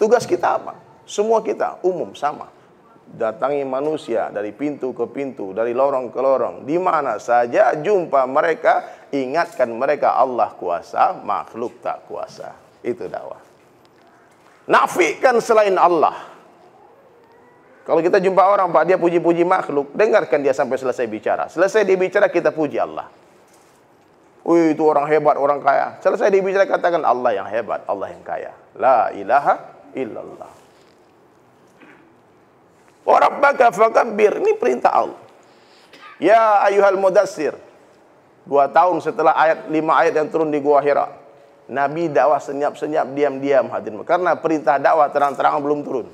Tugas kita apa? Semua kita umum sama. Datangi manusia dari pintu ke pintu, dari lorong ke lorong, di mana saja jumpa mereka, ingatkan mereka Allah kuasa, makhluk tak kuasa. Itu dakwah. Nafikan selain Allah. Kalau kita jumpa orang, Pak, dia puji-puji makhluk, dengarkan dia sampai selesai bicara. Selesai dia bicara, kita puji Allah. Wih, itu orang hebat, orang kaya. Selesai dia bicara, katakan Allah yang hebat, Allah yang kaya. La ilaha illallah. Wa rabbaka fakabbir. Ini perintah Allah. Ya ayyuhal mudassir. 2 tahun setelah 5 ayat yang turun di Gua Hira, Nabi dakwah senyap-senyap, diam-diam hadirin. Karena perintah dakwah terang-terangan belum turun.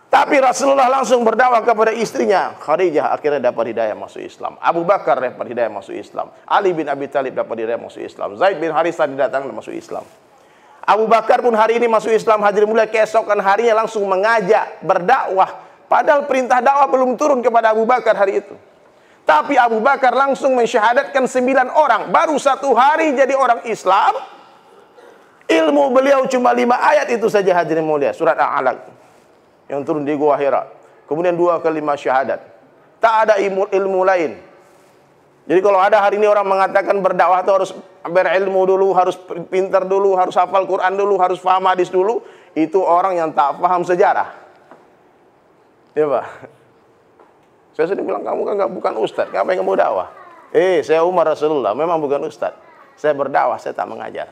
Tapi Rasulullah langsung berdakwah kepada istrinya. Khadijah akhirnya dapat hidayah masuk Islam. Abu Bakar dapat hidayah masuk Islam. Ali bin Abi Thalib dapat hidayah masuk Islam. Zaid bin Harithah didatangkan masuk Islam. Abu Bakar pun hari ini masuk Islam. Hadirin mulai keesokan harinya langsung mengajak, berdakwah. Padahal perintah dakwah belum turun kepada Abu Bakar hari itu. Tapi Abu Bakar langsung mensyahadatkan 9 orang. Baru 1 hari jadi orang Islam. Ilmu beliau cuma 5 ayat itu saja hadirin mulia. Surat Al-Alaq yang turun di Gua Hira. Kemudian 2 kalimat syahadat. Tak ada ilmu lain. Jadi kalau ada hari ini orang mengatakan berdakwah itu harus berilmu dulu, harus pintar dulu, harus hafal Quran dulu, harus paham hadis dulu, itu orang yang tak paham sejarah. Ya Pak. Saya sering bilang, kamu kan bukan ustadz, ngapain kamu dakwah? Saya Umar Rasulullah, memang bukan ustadz. Saya berdakwah, saya tak mengajar.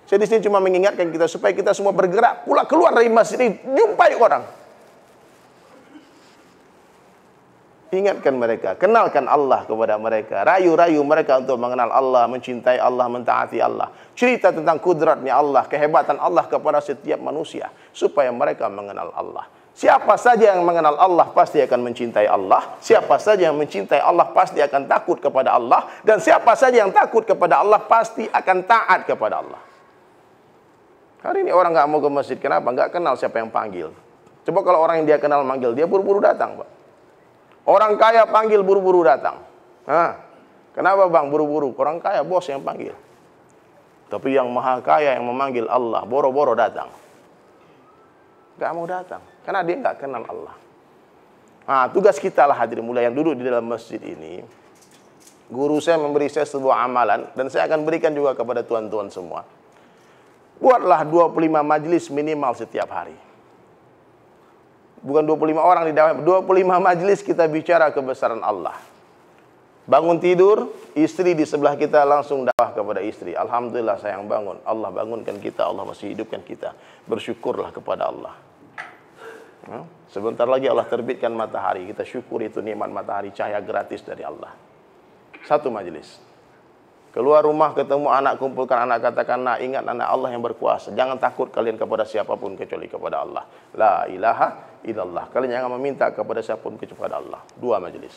Saya di sini cuma mengingatkan kita supaya kita semua bergerak, pula keluar dari masjid ini, jumpai orang. Ingatkan mereka, kenalkan Allah kepada mereka, rayu-rayu mereka untuk mengenal Allah, mencintai Allah, mentaati Allah. Cerita tentang kudratnya Allah, kehebatan Allah kepada setiap manusia, supaya mereka mengenal Allah. Siapa saja yang mengenal Allah pasti akan mencintai Allah. Siapa saja yang mencintai Allah pasti akan takut kepada Allah. Dan siapa saja yang takut kepada Allah pasti akan taat kepada Allah. Hari ini orang nggak mau ke masjid, kenapa? Nggak kenal siapa yang panggil. Coba kalau orang yang dia kenal manggil, dia buru-buru datang, Pak. Orang kaya panggil buru-buru datang. Kenapa bang buru-buru? Orang kaya bos yang panggil. Tapi yang maha kaya yang memanggil Allah, boro-boro datang. Gak mau datang, karena dia gak kenal Allah. Tugas kita lah hadirin mulai yang duduk di dalam masjid ini. Guru saya memberi saya sebuah amalan, dan saya akan berikan juga kepada tuan-tuan semua. Buatlah 25 majlis minimal setiap hari. Bukan 25 orang di dalam, 25 majlis kita bicara kebesaran Allah. Bangun tidur, istri di sebelah kita langsung dakwah kepada istri. Alhamdulillah sayang bangun. Allah bangunkan kita, Allah masih hidupkan kita. Bersyukurlah kepada Allah. Sebentar lagi Allah terbitkan matahari. Kita syukur itu nikmat matahari, cahaya gratis dari Allah. 1 majlis. Keluar rumah ketemu anak, kumpulkan anak, katakan, nah ingat anak Allah yang berkuasa. Jangan takut kalian kepada siapapun kecuali kepada Allah. La ilaha illallah. Kalian jangan meminta kepada siapapun kecuali Allah. 2 majelis.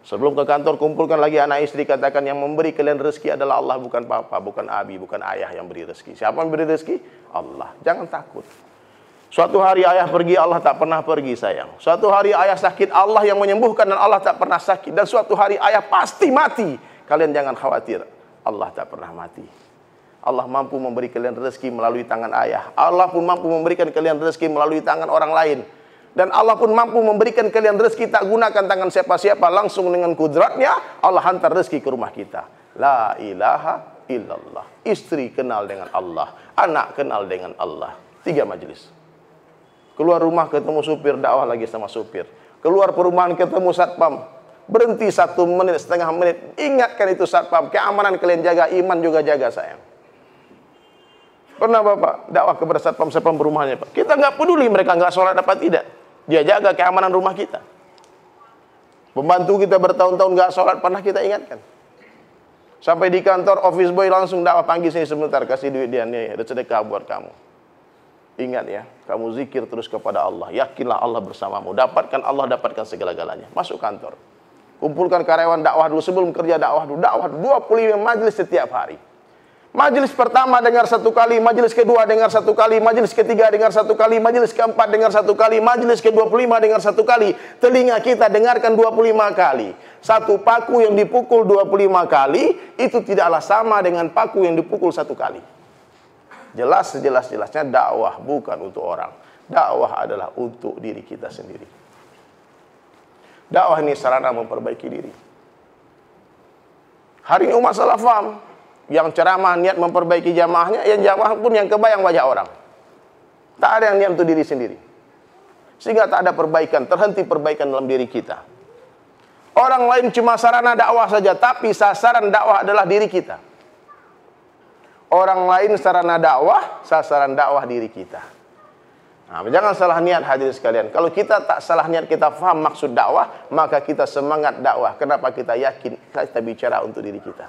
Sebelum ke kantor, kumpulkan lagi anak istri, katakan yang memberi kalian rezeki adalah Allah, bukan papa, bukan abi, bukan ayah yang beri rezeki. Siapa yang beri rezeki? Allah. Jangan takut. Suatu hari ayah pergi, Allah tak pernah pergi sayang. Suatu hari ayah sakit, Allah yang menyembuhkan dan Allah tak pernah sakit. Dan suatu hari ayah pasti mati. Kalian jangan khawatir, Allah tak pernah mati. Allah mampu memberi kalian rezeki melalui tangan ayah. Allah pun mampu memberikan kalian rezeki melalui tangan orang lain. Dan Allah pun mampu memberikan kalian rezeki tak gunakan tangan siapa-siapa, langsung dengan kudratnya Allah hantar rezeki ke rumah kita. La ilaha illallah. Istri kenal dengan Allah, anak kenal dengan Allah. 3 majelis. Keluar rumah ketemu supir, dakwah lagi sama supir. Keluar perumahan ketemu satpam. Berhenti 1 menit, setengah menit. Ingatkan itu satpam. Keamanan kalian jaga, iman juga jaga sayang. Pernah Bapak dakwah kepada satpam perumahannya Pak. Kita nggak peduli mereka nggak sholat apa tidak. Dia jaga keamanan rumah kita. Pembantu kita bertahun-tahun nggak sholat, pernah kita ingatkan. Sampai di kantor, office boy langsung dakwah, panggil saya sebentar, kasih duit dia nih, ada sedekah buat kamu. Ingat ya, kamu zikir terus kepada Allah. Yakinlah Allah bersamamu. Dapatkan Allah, dapatkan segala-galanya. Masuk kantor. Kumpulkan karyawan dakwah dulu, sebelum kerja dakwah dulu. Dakwah 25 majelis setiap hari. Majelis pertama dengar 1 kali, majelis kedua dengar 1 kali, majelis ketiga dengar 1 kali, majelis keempat dengar 1 kali, majelis ke-25 dengar 1 kali. Telinga kita dengarkan 25 kali. 1 paku yang dipukul 25 kali, itu tidaklah sama dengan paku yang dipukul 1 kali. Jelas sejelas-jelasnya dakwah bukan untuk orang. Dakwah adalah untuk diri kita sendiri. Dakwah ini sarana memperbaiki diri. Hari ini umat salah faham. Yang ceramah niat memperbaiki jamaahnya, yang jamaah pun yang kebayang wajah orang. Tak ada yang niat untuk diri sendiri. Sehingga tak ada perbaikan, terhenti perbaikan dalam diri kita. Orang lain cuma sarana dakwah saja, tapi sasaran dakwah adalah diri kita. Orang lain sarana dakwah, sasaran dakwah diri kita. Nah, jangan salah niat hadirin sekalian. Kalau kita tak salah niat, kita faham maksud dakwah, maka kita semangat dakwah. Kenapa kita yakin kita bicara untuk diri kita?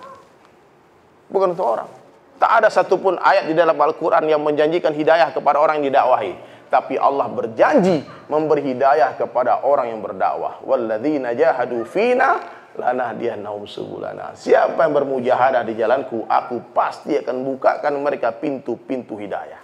Bukan untuk orang. Tak ada satupun ayat di dalam Al-Quran yang menjanjikan hidayah kepada orang yang didakwahi. Tapi Allah berjanji memberi hidayah kepada orang yang berdakwah. Walladzina jahadu fina lanahdiyannahum subulana. Siapa yang bermujahadah di jalanku, aku pasti akan bukakan mereka pintu-pintu hidayah.